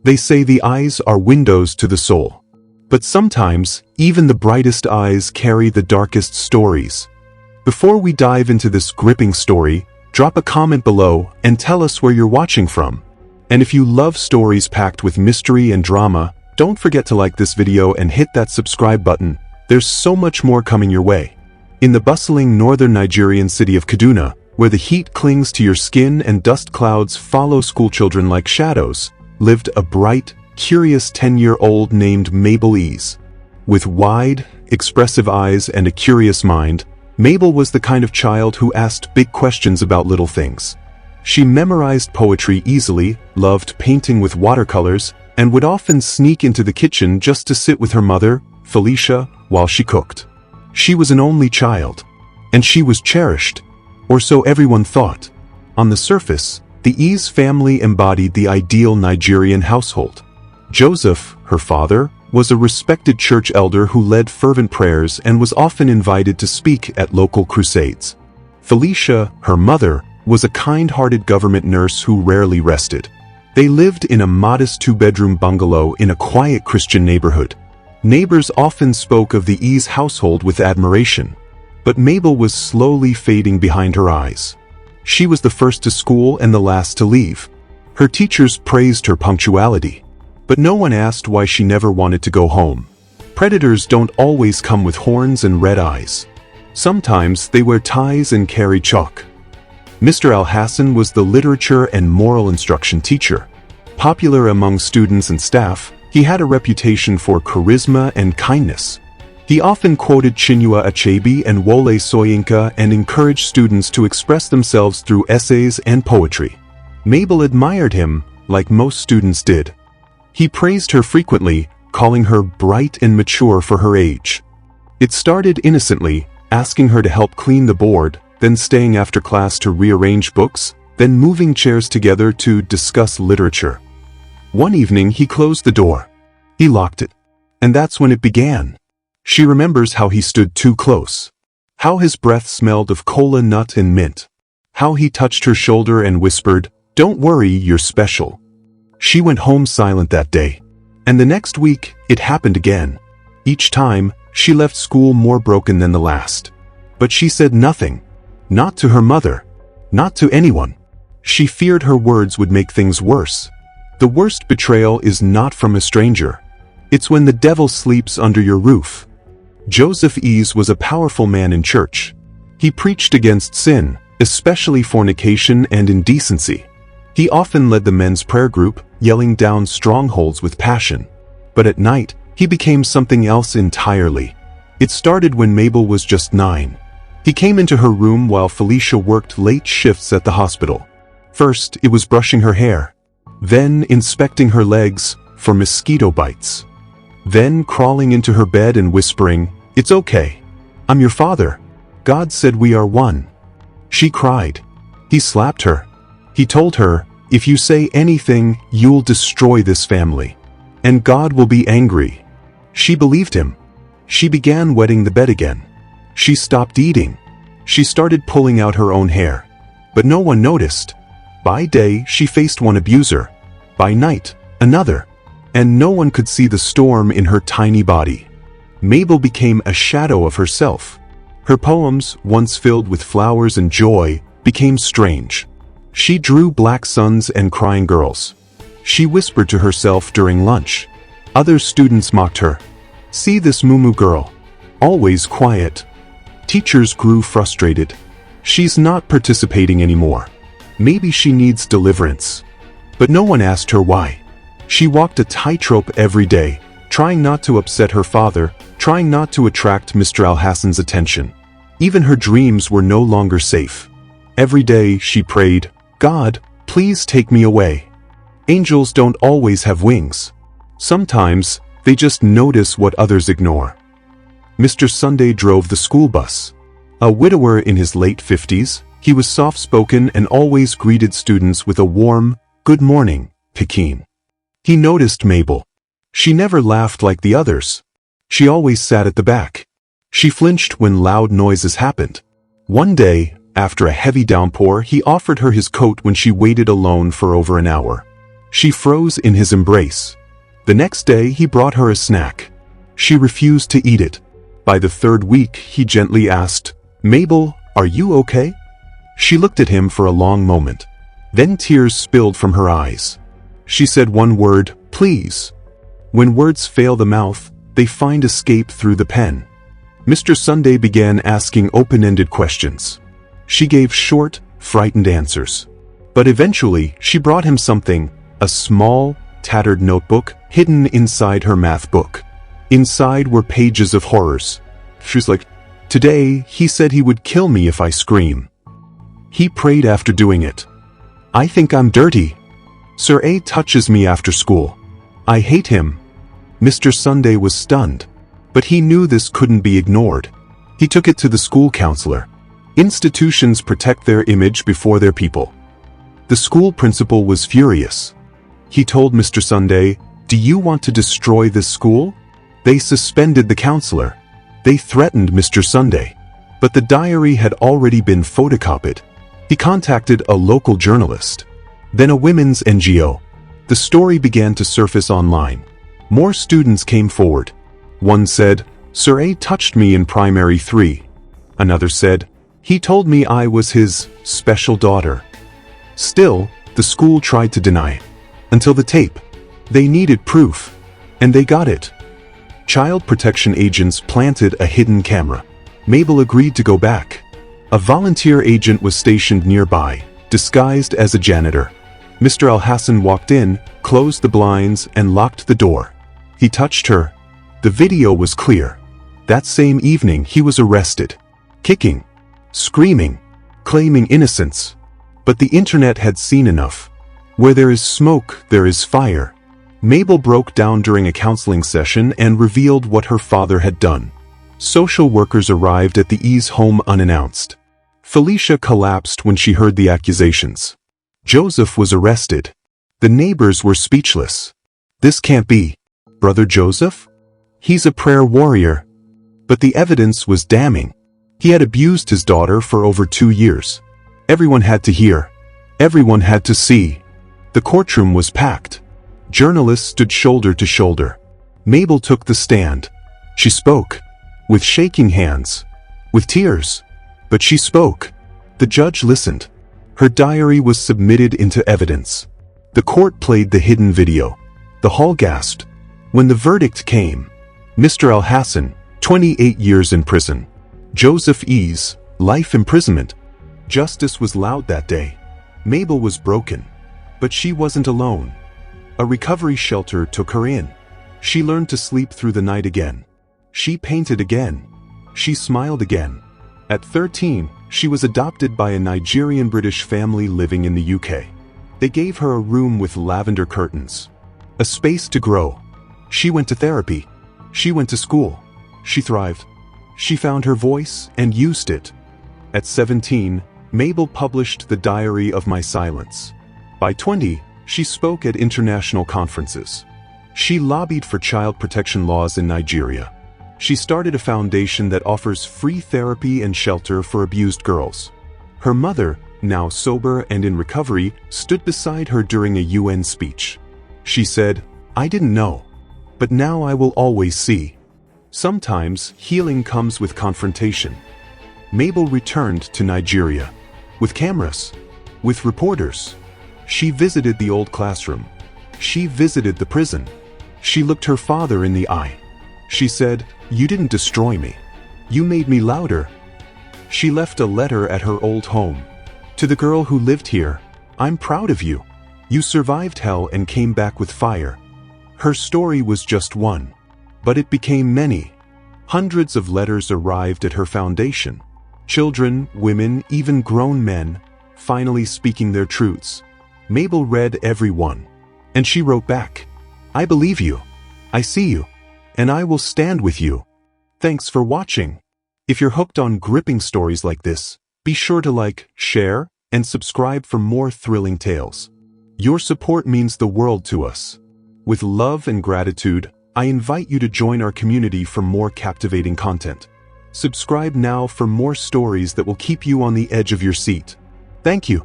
They say the eyes are windows to the soul. But sometimes, even the brightest eyes carry the darkest stories. Before we dive into this gripping story, drop a comment below and tell us where you're watching from. And if you love stories packed with mystery and drama, don't forget to like this video and hit that subscribe button. There's so much more coming your way. In the bustling northern Nigerian city of Kaduna, where the heat clings to your skin and dust clouds follow schoolchildren like shadows, lived a bright, curious 10-year-old named Mabel Ease. With wide, expressive eyes and a curious mind, Mabel was the kind of child who asked big questions about little things. She memorized poetry easily, loved painting with watercolors, and would often sneak into the kitchen just to sit with her mother, Felicia, while she cooked. She was an only child, and she was cherished, or so everyone thought. On the surface, the Ease family embodied the ideal Nigerian household. Joseph, her father, was a respected church elder who led fervent prayers and was often invited to speak at local crusades. Felicia, her mother, was a kind-hearted government nurse who rarely rested. They lived in a modest two-bedroom bungalow in a quiet Christian neighborhood. Neighbors often spoke of the Ease household with admiration. But Mabel was slowly fading behind her eyes. She was the first to school and the last to leave. Her teachers praised her punctuality. But no one asked why she never wanted to go home. Predators don't always come with horns and red eyes. Sometimes they wear ties and carry chalk. Mr. Al-Hassan was the literature and moral instruction teacher. Popular among students and staff, he had a reputation for charisma and kindness. He often quoted Chinua Achebe and Wole Soyinka and encouraged students to express themselves through essays and poetry. Mabel admired him, like most students did. He praised her frequently, calling her bright and mature for her age. It started innocently, asking her to help clean the board, then staying after class to rearrange books, then moving chairs together to discuss literature. One evening he closed the door. He locked it. And that's when it began. She remembers how he stood too close. How his breath smelled of cola nut and mint. How he touched her shoulder and whispered, "Don't worry, you're special." She went home silent that day. And the next week, it happened again. Each time, she left school more broken than the last. But she said nothing. Not to her mother. Not to anyone. She feared her words would make things worse. The worst betrayal is not from a stranger. It's when the devil sleeps under your roof. Joseph Ease was a powerful man in church. He preached against sin, especially fornication and indecency. He often led the men's prayer group, yelling down strongholds with passion. But at night, he became something else entirely. It started when Mabel was just 9. He came into her room while Felicia worked late shifts at the hospital. First, it was brushing her hair. Then inspecting her legs for mosquito bites. Then crawling into her bed and whispering, "It's okay. I'm your father. God said we are one." She cried. He slapped her. He told her, "If you say anything, you'll destroy this family. And God will be angry." She believed him. She began wetting the bed again. She stopped eating. She started pulling out her own hair. But no one noticed. By day, she faced one abuser. By night, another. And no one could see the storm in her tiny body. Mabel became a shadow of herself. Her poems, once filled with flowers and joy, became strange. She drew black suns and crying girls. She whispered to herself during lunch. Other students mocked her. "See this muumuu girl. Always quiet." Teachers grew frustrated. She's not participating anymore. Maybe she needs deliverance. But no one asked her why. She walked a tightrope every day, trying not to upset her father, trying not to attract Mr. Al-Hassan's attention. Even her dreams were no longer safe. Every day she prayed, "God, please take me away." Angels don't always have wings. Sometimes, they just notice what others ignore. Mr. Sunday drove the school bus. A widower in his late 50s, he was soft-spoken and always greeted students with a warm, "Good morning, Pekin." He noticed Mabel. She never laughed like the others. She always sat at the back. She flinched when loud noises happened. One day, after a heavy downpour, he offered her his coat when she waited alone for over an hour. She froze in his embrace. The next day he brought her a snack. She refused to eat it. By the third week he gently asked, "Mabel, are you okay?" She looked at him for a long moment. Then tears spilled from her eyes. She said one word, "Please." When words fail the mouth, they find escape through the pen. Mr. Sunday began asking open-ended questions. She gave short, frightened answers. But eventually, she brought him something, a small, tattered notebook hidden inside her math book. Inside were pages of horrors. She was like, "Today, he said he would kill me if I scream. He prayed after doing it. I think I'm dirty. Sir A touches me after school. I hate him." Mr. Sunday was stunned. But he knew this couldn't be ignored. He took it to the school counselor. Institutions protect their image before their people. The school principal was furious. He told Mr. Sunday, "Do you want to destroy this school?" They suspended the counselor. They threatened Mr. Sunday. But the diary had already been photocopied. He contacted a local journalist, then a women's NGO. The story began to surface online. More students came forward. One said, "Sir A touched me in primary 3. Another said, "He told me I was his special daughter." Still, the school tried to deny. Until the tape. They needed proof. And they got it. Child protection agents planted a hidden camera. Mabel agreed to go back. A volunteer agent was stationed nearby, disguised as a janitor. Mr. Al-Hassan walked in, closed the blinds, and locked the door. He touched her. The video was clear. That same evening he was arrested. Kicking. Screaming. Claiming innocence. But the internet had seen enough. Where there is smoke, there is fire. Mabel broke down during a counseling session and revealed what her father had done. Social workers arrived at the E's home unannounced. Felicia collapsed when she heard the accusations. Joseph was arrested. The neighbors were speechless. This can't be. Brother Joseph? He's a prayer warrior. But the evidence was damning. He had abused his daughter for over 2 years. Everyone had to hear. Everyone had to see. The courtroom was packed. Journalists stood shoulder to shoulder. Mabel took the stand. She spoke. With shaking hands. With tears. But she spoke. The judge listened. Her diary was submitted into evidence. The court played the hidden video. The hall gasped. When the verdict came, Mr. Al-Hassan, 28 years in prison. Joseph E's, life imprisonment. Justice was loud that day. Mabel was broken. But she wasn't alone. A recovery shelter took her in. She learned to sleep through the night again. She painted again. She smiled again. At 13, she was adopted by a Nigerian British family living in the UK. They gave her a room with lavender curtains. A space to grow. She went to therapy. She went to school. She thrived. She found her voice and used it. At 17, Mabel published The Diary of My Silence. By 20, she spoke at international conferences. She lobbied for child protection laws in Nigeria. She started a foundation that offers free therapy and shelter for abused girls. Her mother, now sober and in recovery, stood beside her during a UN speech. She said, "I didn't know. But now I will always see." Sometimes, healing comes with confrontation. Mabel returned to Nigeria. With cameras. With reporters. She visited the old classroom. She visited the prison. She looked her father in the eye. She said, "You didn't destroy me. You made me louder." She left a letter at her old home. "To the girl who lived here, I'm proud of you. You survived hell and came back with fire." Her story was just one. But it became many. Hundreds of letters arrived at her foundation. Children, women, even grown men, finally speaking their truths. Mabel read every one. And she wrote back, "I believe you. I see you. And I will stand with you. Thanks for watching." If you're hooked on gripping stories like this, be sure to like, share, and subscribe for more thrilling tales. Your support means the world to us. With love and gratitude, I invite you to join our community for more captivating content. Subscribe now for more stories that will keep you on the edge of your seat. Thank you.